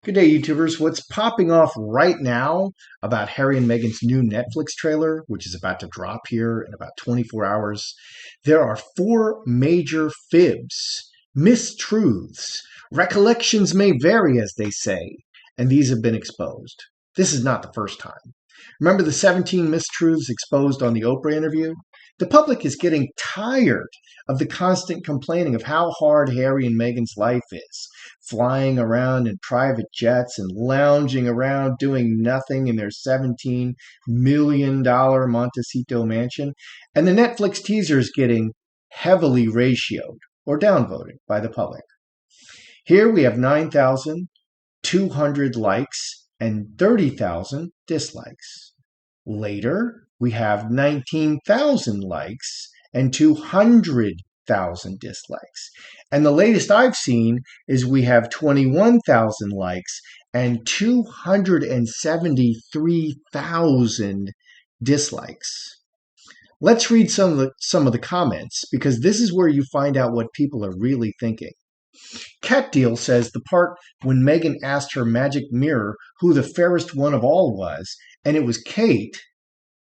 Good day, YouTubers. What's popping off right now about Harry and Meghan's new Netflix trailer, which is about to drop here in about 24 hours? There are four major fibs, mistruths. Recollections may vary, as they say, and these have been exposed. This is not the first time. Remember the 17 mistruths exposed on the Oprah interview? The public is getting tired of the constant complaining of how hard Harry and Meghan's life is, flying around in private jets and lounging around doing nothing in their $17 million Montecito mansion. And the Netflix teaser is getting heavily ratioed or downvoted by the public. Here we have 9,200 likes and 30,000 dislikes. Later, we have 19,000 likes and 200,000 dislikes. And the latest I've seen is we have 21,000 likes and 273,000 dislikes. Let's read some of the comments, because this is where you find out what people are really thinking. Cat Deal says the part when Meghan asked her magic mirror who the fairest one of all was, and it was Kate,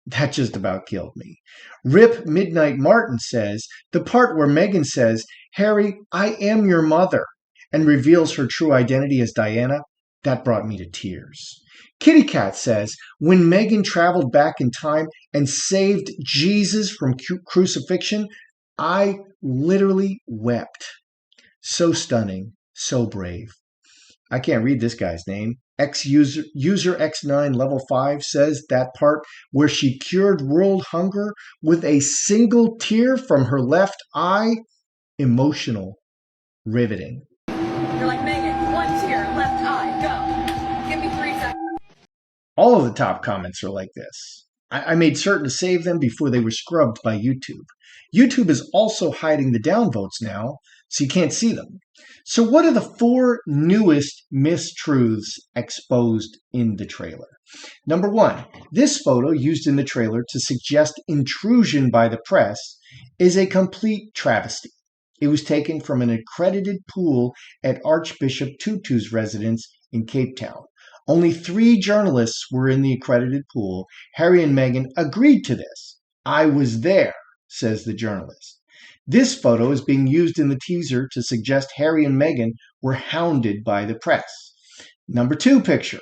that just about killed me. Rip Midnight Martin says the part where Meghan says, "Harry, I am your mother," and reveals her true identity as Diana, that brought me to tears. Kitty Cat says when Meghan traveled back in time and saved Jesus from crucifixion, I literally wept. So stunning, so brave. I can't read this guy's name. User X9 level 5 says that part where she cured world hunger with a single tear from her left eye, emotional, riveting. You're like, Meghan, one tear, left eye, go. Give me 3 seconds. All of the top comments are like this. I made certain to save them before they were scrubbed by YouTube. YouTube is also hiding the downvotes now, so you can't see them. So what are the four newest mistruths exposed in the trailer? Number one, this photo used in the trailer to suggest intrusion by the press is a complete travesty. It was taken from an accredited pool at Archbishop Tutu's residence in Cape Town. Only 3 journalists were in the accredited pool. Harry and Meghan agreed to this. "I was there," says the journalist. This photo is being used in the teaser to suggest Harry and Meghan were hounded by the press. Number 2 picture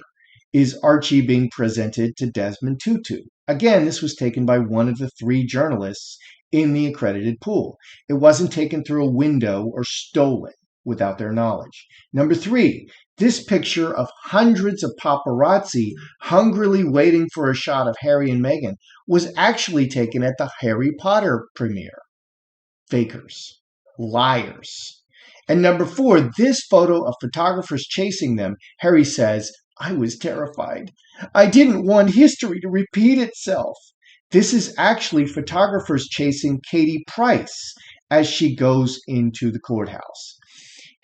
is Archie being presented to Desmond Tutu. Again, this was taken by one of the 3 journalists in the accredited pool. It wasn't taken through a window or stolen without their knowledge. Number 3, this picture of hundreds of paparazzi hungrily waiting for a shot of Harry and Meghan was actually taken at the Harry Potter premiere. Fakers, liars. And number 4, this photo of photographers chasing them. Harry says, "I was terrified. I didn't want history to repeat itself." This is actually photographers chasing Katie Price as she goes into the courthouse.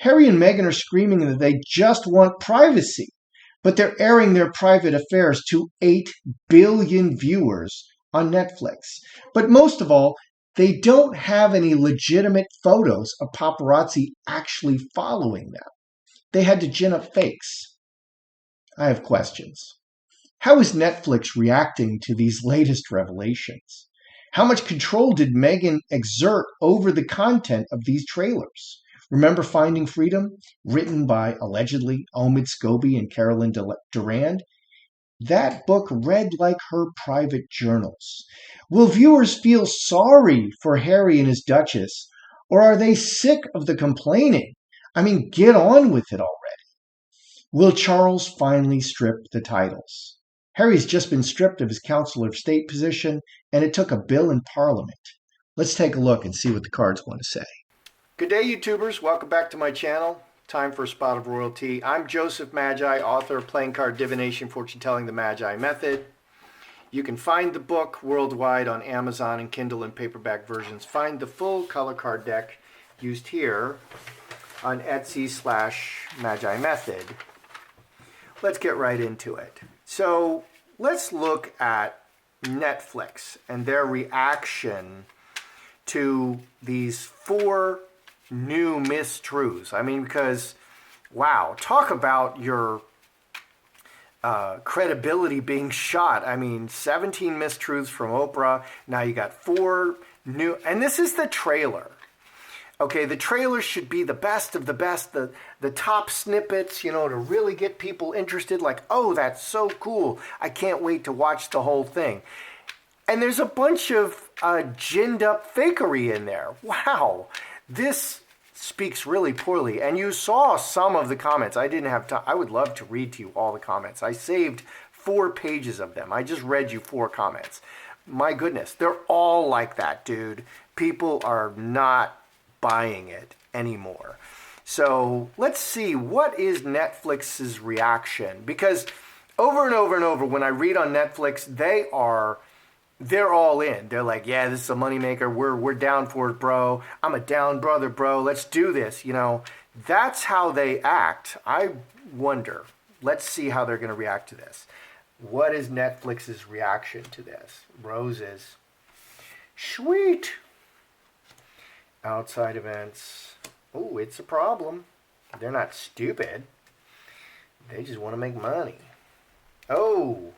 Harry and Meghan are screaming that they just want privacy, but they're airing their private affairs to 8 billion viewers on Netflix. But most of all, they don't have any legitimate photos of paparazzi actually following them. They had to gin up fakes. I have questions. How is Netflix reacting to these latest revelations? How much control did Meghan exert over the content of these trailers? Remember Finding Freedom, written by allegedly Omid Scobie and Carolyn Durand? That book read like her private journals. Will viewers feel sorry for Harry and his Duchess, or are they sick of the complaining? I mean, get on with it already. Will Charles finally strip the titles? Harry's just been stripped of his Counselor of State position, and it took a bill in Parliament. Let's take a look and see what the cards want to say. Good day, YouTubers. Welcome back to my channel. Time for a spot of royalty. I'm Joseph Magi, author of Playing Card Divination, Fortune Telling, the Magi Method. You can find the book worldwide on Amazon and Kindle and paperback versions. Find the full color card deck used here on Etsy/Magi Method. Let's get right into it. So let's look at Netflix and their reaction to these 4 new mistruths. I mean, because, wow, talk about your credibility being shot. I mean, 17 mistruths from Oprah. Now you got 4 new, and this is the trailer. Okay, the trailer should be the best of the best, the top snippets, you know, to really get people interested. Like, oh, that's so cool. I can't wait to watch the whole thing. And there's a bunch of ginned up fakery in there. Wow, this speaks really poorly. And you saw some of the comments. I didn't have time. I would love to read to you all the comments. I saved 4 pages of them. I just read you 4 comments. My goodness, they're all like that, dude. People are not buying it anymore. So let's see, what is Netflix's reaction? Because over and over and over, when I read on Netflix, they're all in. They're like, yeah, this is a moneymaker. We're down for it, bro. I'm a down brother, bro. Let's do this. You know, that's how they act. I wonder. Let's see how they're going to react to this. What is Netflix's reaction to this? Roses. Sweet. Outside events. Oh, it's a problem. They're not stupid. They just want to make money. Oh,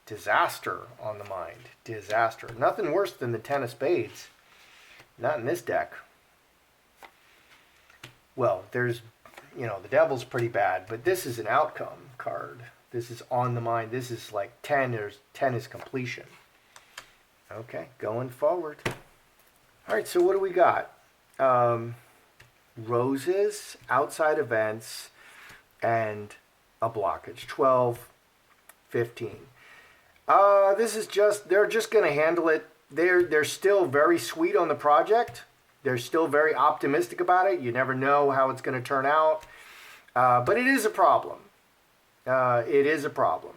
disaster on the mind. Disaster. Nothing worse than the 10 of spades. Not in this deck. Well, there's, you know, the devil's pretty bad, but this is an outcome card. This is on the mind. This is like 10. 10 is completion. Okay, going forward. All right, so what do we got? Roses, outside events, and a blockage. 12, 15. This is just, they're just going to handle it. They're still very sweet on the project. They're still very optimistic about it. You never know how it's going to turn out. But it is a problem. It is a problem.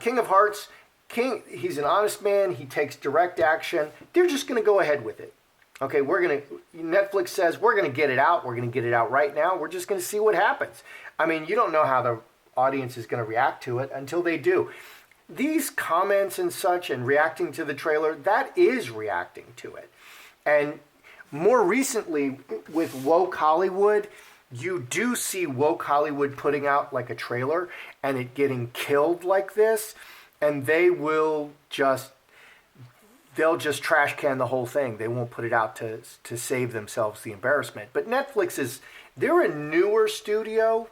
King of Hearts. King, he's an honest man. He takes direct action. They're just going to go ahead with it. Okay, Netflix says, we're going to get it out. We're going to get it out right now. We're just going to see what happens. I mean, you don't know how the audience is going to react to it until they do. These comments and such and reacting to the trailer, that is reacting to it. And more recently with Woke Hollywood, you do see Woke Hollywood putting out like a trailer and it getting killed like this. And they'll just trash can the whole thing. They won't put it out to save themselves the embarrassment. But Netflix they're a newer studio.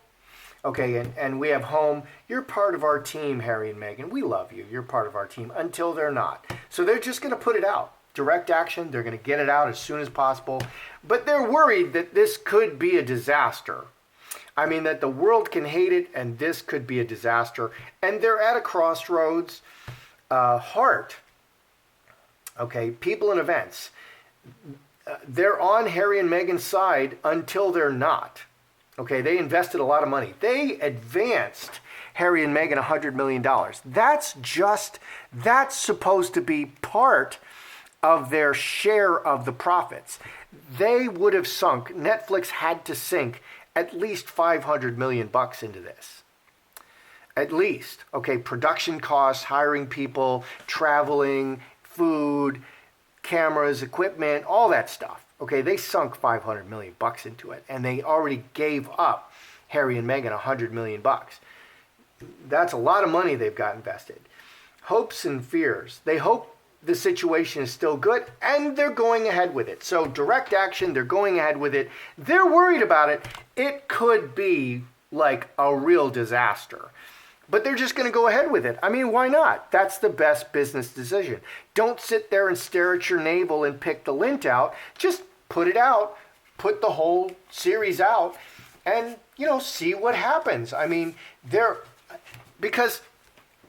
Okay, and we have Home. You're part of our team, Harry and Meghan. We love you. You're part of our team until they're not. So they're just going to put it out. Direct action. They're going to get it out as soon as possible. But they're worried that this could be a disaster. I mean, that the world can hate it, and this could be a disaster. And they're at a crossroads. Heart. Okay, people and events. They're on Harry and Meghan's side until they're not. Okay, they invested a lot of money. They advanced Harry and Meghan $100 million. That's supposed to be part of their share of the profits. They would have sunk, Netflix had to sink at least $500 million into this. At least. Okay, production costs, hiring people, traveling, food, cameras, equipment, all that stuff. Okay, they sunk $500 million into it, and they already gave up Harry and Meghan $100 million. That's a lot of money they've got invested. Hopes and fears. They hope the situation is still good, and they're going ahead with it. So direct action, they're going ahead with it. They're worried about it. It could be like a real disaster. But they're just going to go ahead with it. I mean, why not? That's the best business decision. Don't sit there and stare at your navel and pick the lint out. Just put it out, put the whole series out, and, see what happens. I mean, because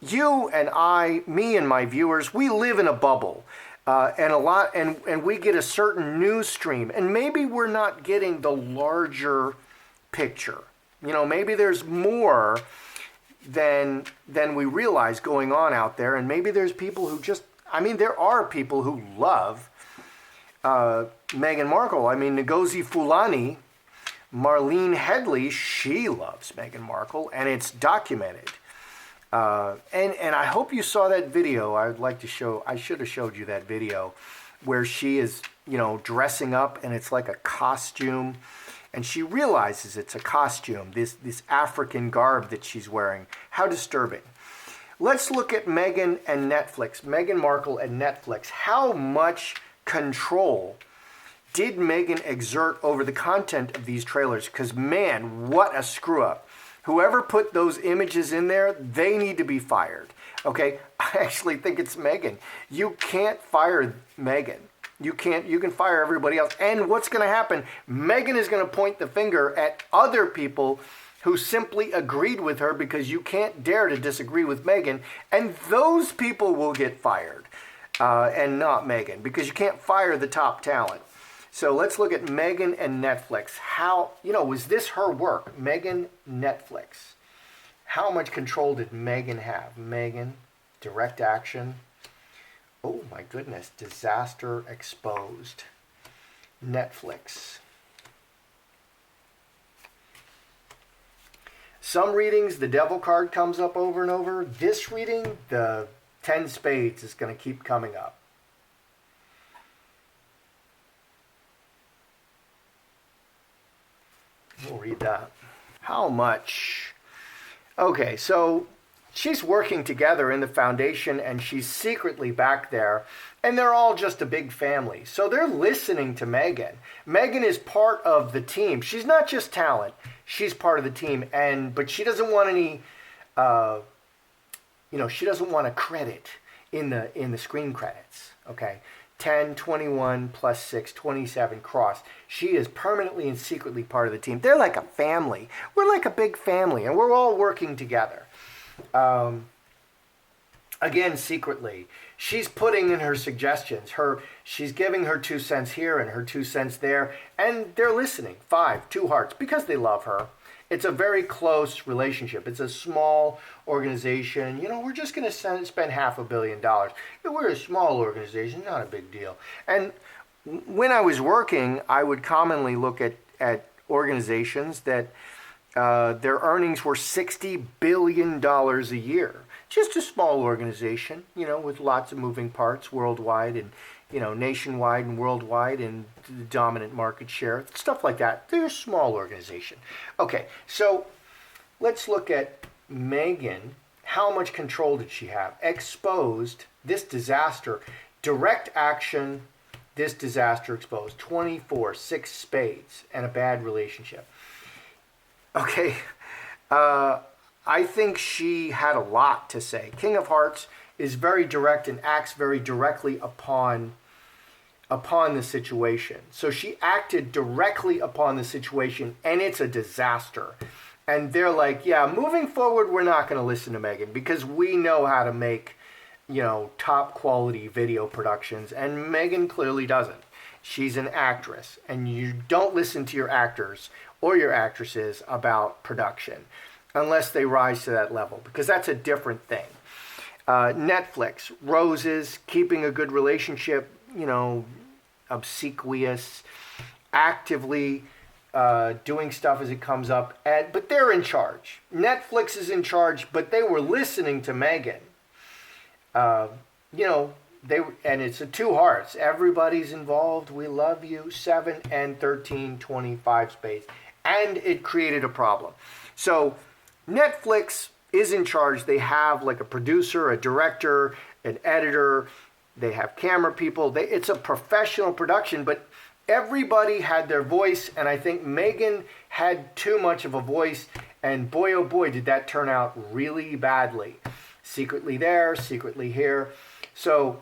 you and I, me and my viewers, we live in a bubble. And we get a certain news stream. And maybe we're not getting the larger picture. Maybe there's more than we realize going on out there, and maybe there's people who there are people who love Meghan Markle. I mean, Ngozi Fulani, Marlene Headley, she loves Meghan Markle, and it's documented. And I hope you saw that video. I should have showed you that video where she is, dressing up, and it's like a costume, and she realizes it's a costume, this African garb that she's wearing. How disturbing. Let's look at Meghan and Netflix, Meghan Markle and Netflix. How much control did Meghan exert over the content of these trailers? Because man, what a screw up. Whoever put those images in there, they need to be fired. Okay, I actually think it's Meghan. You can't fire Meghan. You can fire everybody else. And what's going to happen? Meghan is going to point the finger at other people who simply agreed with her, because you can't dare to disagree with Meghan. And those people will get fired and not Meghan, because you can't fire the top talent. So let's look at Meghan and Netflix. How, was this her work? Meghan, Netflix. How much control did Meghan have? Meghan, direct action. Oh my goodness, disaster exposed. Netflix. Some readings, the devil card comes up over and over. This reading, the 10 spades is going to keep coming up. We'll read that. How much? Okay, so she's working together in the foundation, and she's secretly back there, and they're all just a big family. So they're listening to Meghan. Meghan is part of the team. She's not just talent. She's part of the team, but she doesn't want any, she doesn't want a credit in the screen credits. Okay, 10, 21 plus 6, 27 cross. She is permanently and secretly part of the team. They're like a family. We're like a big family, and we're all working together. Again, secretly, she's putting in her suggestions. She's giving her 2 cents here and her 2 cents there, and they're listening. 5, 2 hearts, because they love her. It's a very close relationship. It's a small organization. We're just going to spend $500 million. We're a small organization, not a big deal. And when I was working, I would commonly look at organizations that their earnings were $60 billion a year. Just a small organization, with lots of moving parts worldwide and, nationwide and worldwide, and the dominant market share, stuff like that. They're a small organization. Okay, so let's look at Meghan. How much control did she have? Exposed this disaster. Direct action, this disaster exposed. 24, 6 spades, and a bad relationship. Okay, I think she had a lot to say. King of Hearts is very direct and acts very directly upon the situation. So she acted directly upon the situation, and it's a disaster. And they're like, yeah, moving forward, we're not going to listen to Meghan, because we know how to make, top quality video productions, and Meghan clearly doesn't. She's an actress, and you don't listen to your actors or your actresses about production unless they rise to that level, because that's a different thing. Netflix, roses, keeping a good relationship, obsequious, actively doing stuff as it comes up. But they're in charge. Netflix is in charge, but they were listening to Meghan. And it's a 2 hearts. Everybody's involved. We love you. 7 and 13, 25 spades. And it created a problem. So Netflix is in charge. They have like a producer, a director, an editor. They have camera people. It's a professional production, but everybody had their voice, and I think Meghan had too much of a voice, and boy, oh boy, did that turn out really badly. Secretly there, secretly here. So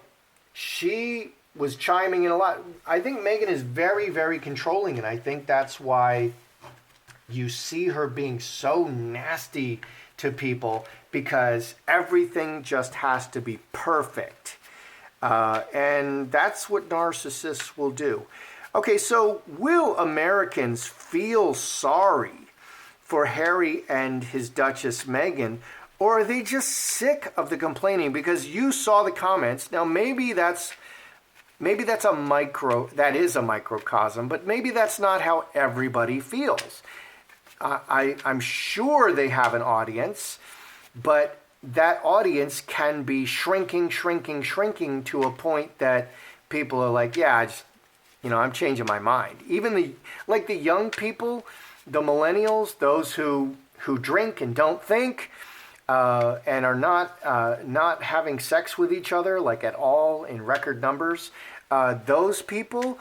she was chiming in a lot. I think Meghan is very, very controlling, and I think that's why you see her being so nasty to people, because everything just has to be perfect. And that's what narcissists will do. Okay, so will Americans feel sorry for Harry and his Duchess Meghan, or are they just sick of the complaining? Because you saw the comments. Now maybe that is a microcosm, but maybe that's not how everybody feels. I'm sure they have an audience, but that audience can be shrinking to a point that people are like, yeah, I'm changing my mind. Even the young people, the millennials, those who drink and don't think, and are not having sex with each other like at all in record numbers, those people,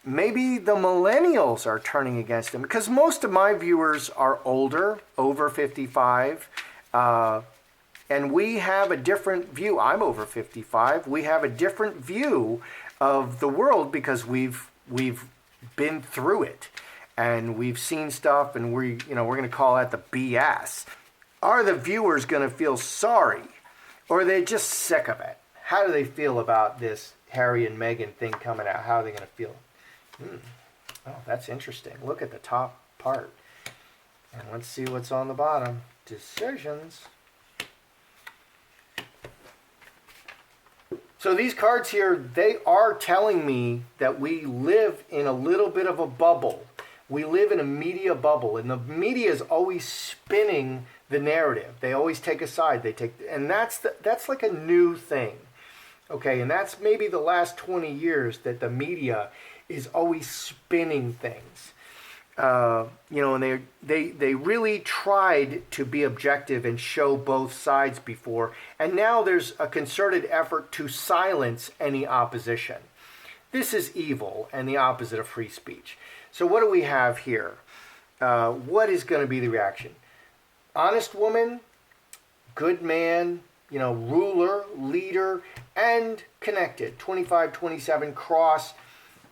maybe the millennials are turning against them, because most of my viewers are older, over 55, and we have a different view. I'm over 55. We have a different view of the world because we've been through it, and we've seen stuff, and we're going to call that the BS. Are the viewers going to feel sorry, or are they just sick of it? How do they feel about this Harry and Meghan thing coming out? How are they going to feel? Oh, that's interesting. Look at the top part. And let's see what's on the bottom. Decisions. So these cards here, they are telling me that we live in a little bit of a bubble. We live in a media bubble, and the media is always spinning the narrative. They always take a side. And that's like a new thing. Okay, and that's maybe the last 20 years that the media is always spinning things. And they really tried to be objective and show both sides before, and now there's a concerted effort to silence any opposition. This is evil and the opposite of free speech. So what do we have here? What is going to be the reaction? Honest woman, good man, ruler, leader, and connected. 25, 27, cross.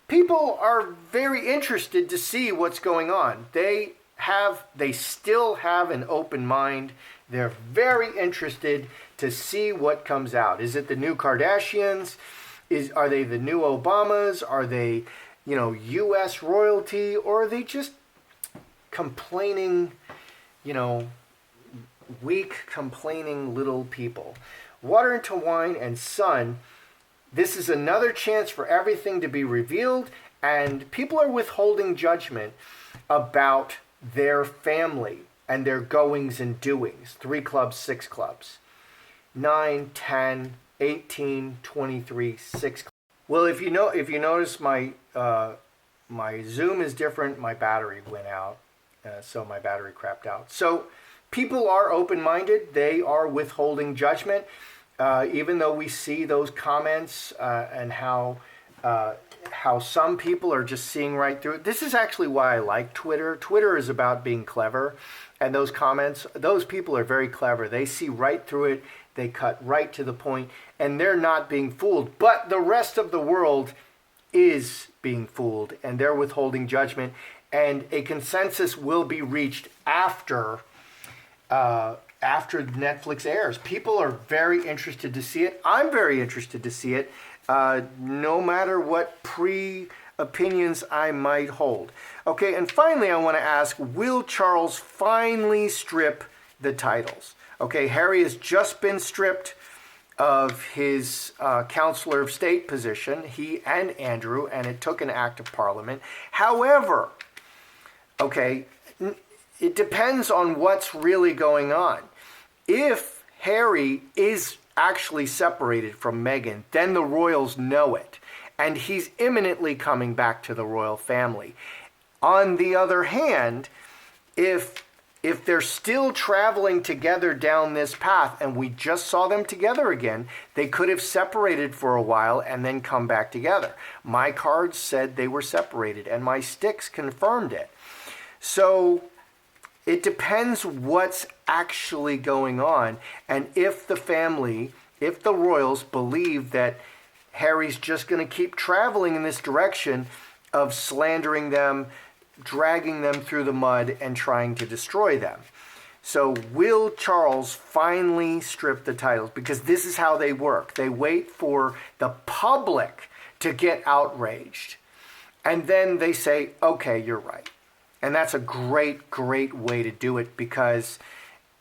People are very interested to see what's going on. They still have an open mind. They're very interested to see what comes out. Is it the new Kardashians? Are they the new Obamas? Are they, U.S. royalty? Or are they just complaining, weak, complaining little people? Water into wine and sun. This is another chance for everything to be revealed, and people are withholding judgment about their family and their goings and doings. 3 clubs, 6 clubs. 9, 10, 18, 23, 6 clubs. Well, if you notice my Zoom is different, my battery went out, so my battery crapped out. So people are open-minded. They are withholding judgment. Even though we see those comments and how some people are just seeing right through it. This is actually why I like Twitter. Twitter is about being clever. And those comments, those people are very clever. They see right through it. They cut right to the point. And they're not being fooled. But the rest of the world is being fooled. And they're withholding judgment. And a consensus will be reached after Netflix airs. People are very interested to see it. I'm very interested to see it, no matter what pre-opinions I might hold. Okay, and finally I want to ask, will Charles finally strip the titles? Okay, Harry has just been stripped of his Counselor of State position, he and Andrew, and it took an act of Parliament. However, okay, it depends on what's really going on. If Harry is actually separated from Meghan, then the royals know it, and he's imminently coming back to the royal family. On the other hand, if they're still traveling together down this path, and we just saw them together again, they could have separated for a while and then come back together. My cards said they were separated, and my sticks confirmed it. So it depends what's actually going on, and if the family, if the royals believe that Harry's just going to keep traveling in this direction of slandering them, dragging them through the mud, and trying to destroy them. So will Charles finally strip the titles? Because this is how they work. They wait for the public to get outraged, and then they say, okay, you're right. And that's a great, great way to do it, because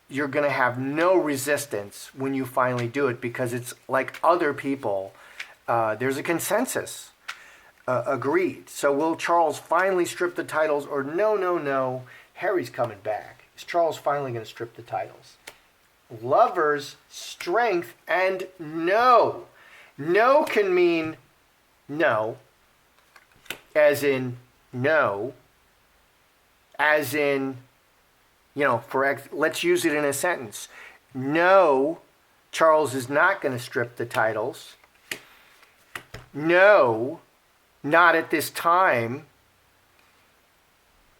you're going to have no resistance when you finally do it, because it's like other people. There's a consensus agreed. So will Charles finally strip the titles, or no, Harry's coming back? Is Charles finally going to strip the titles? Lovers, strength, and no. No can mean no. as in no, as in, let's use it in a sentence. No, Charles is not going to strip the titles. No, not at this time.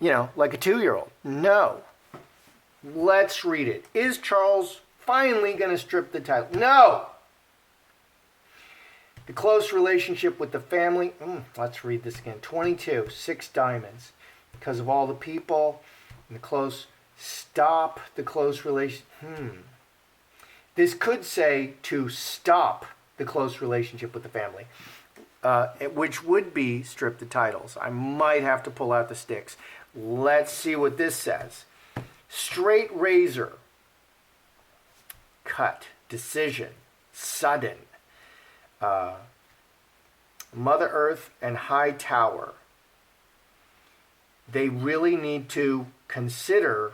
Like a 2-year-old. No. Let's read it. Is Charles finally going to strip the title? No. The close relationship with the family. Let's read this again. 22, 6 diamonds. Because of all the people and the close. Stop the close relation. This could say to stop the close relationship with the family, which would be strip the titles. I might have to pull out the sticks. Let's see what this says. Straight razor. Cut. Decision. Sudden. Mother Earth and High Tower. They really need to consider,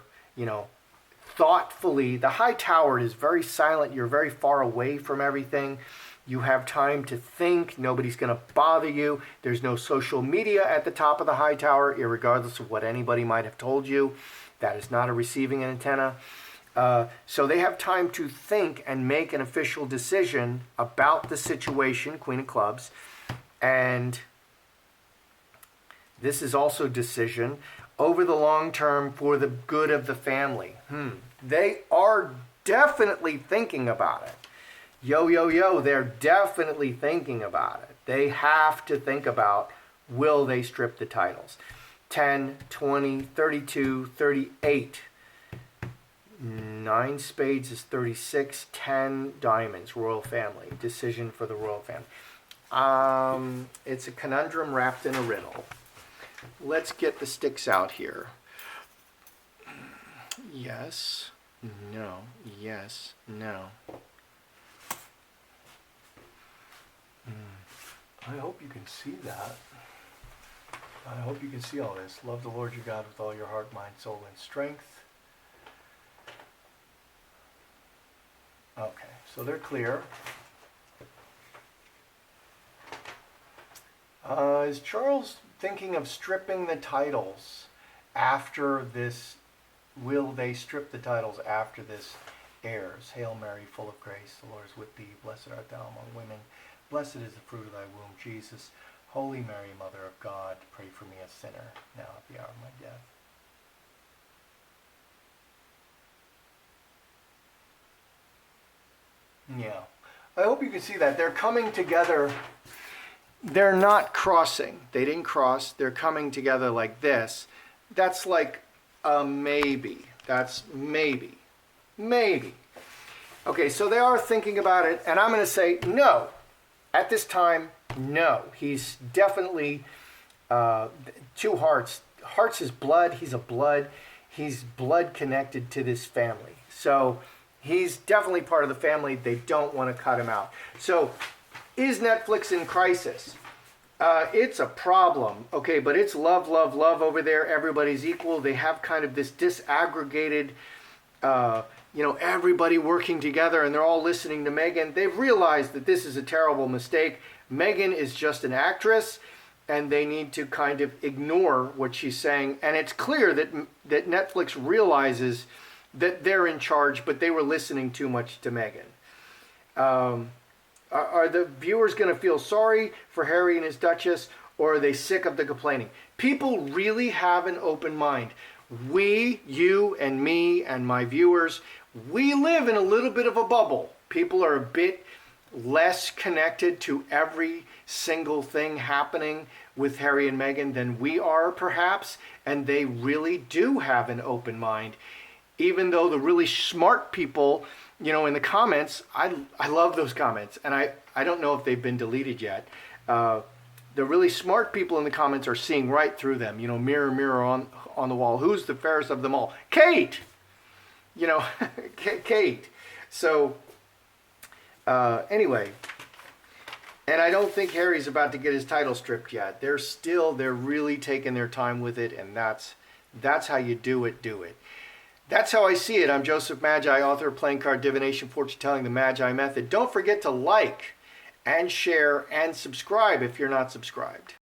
thoughtfully. The High Tower is very silent. You're very far away from everything. You have time to think. Nobody's going to bother you. There's no social media at the top of the High Tower, irregardless of what anybody might have told you. That is not a receiving antenna. So they have time to think and make an official decision about the situation, Queen of Clubs. And this is also decision over the long term for the good of the family. They are definitely thinking about it. Yo, they're definitely thinking about it. They have to think about, will they strip the titles? 10, 20, 32, 38. 9 spades is 36. 10 diamonds, royal family. Decision for the royal family. It's a conundrum wrapped in a riddle. Let's get the sticks out here. Yes, no, yes, no. I hope you can see that. I hope you can see all this. Love the Lord your God with all your heart, mind, soul, and strength. Okay, so they're clear. Is Charles thinking of stripping the titles after this? Will they strip the titles after this airs? Hail Mary, full of grace, the Lord is with thee. Blessed art thou among women. Blessed is the fruit of thy womb, Jesus. Holy Mary, Mother of God, pray for me a sinner, now at the hour of my death. Yeah. I hope you can see that. They're coming together. They're not crossing. They didn't cross. They're coming together like this. That's like a maybe. That's maybe. Maybe. Okay, so they are thinking about it, and I'm going to say no. At this time, no. He's definitely 2 hearts. Hearts is blood. He's a blood. He's blood connected to this family. So he's definitely part of the family. They don't want to cut him out. So is Netflix in crisis? It's a problem, okay, but it's love, love, love over there. Everybody's equal. They have kind of this disaggregated, everybody working together, and they're all listening to Meghan. They've realized that this is a terrible mistake. Meghan is just an actress, and they need to kind of ignore what she's saying. And it's clear that Netflix realizes that they're in charge, but they were listening too much to Meghan. Are the viewers going to feel sorry for Harry and his Duchess, or are they sick of the complaining? People really have an open mind. We, you and me and my viewers, we live in a little bit of a bubble. People are a bit less connected to every single thing happening with Harry and Meghan than we are, perhaps, and they really do have an open mind. Even though the really smart people, in the comments, I love those comments, and I don't know if they've been deleted yet. The really smart people in the comments are seeing right through them. Mirror, mirror on the wall. Who's the fairest of them all? Kate! Kate. So, anyway. And I don't think Harry's about to get his title stripped yet. They're really taking their time with it, and that's how you do it. That's how I see it. I'm Joseph Magi, author of Playing Card Divination, Fortune Telling, the Magi Method. Don't forget to like and share and subscribe if you're not subscribed.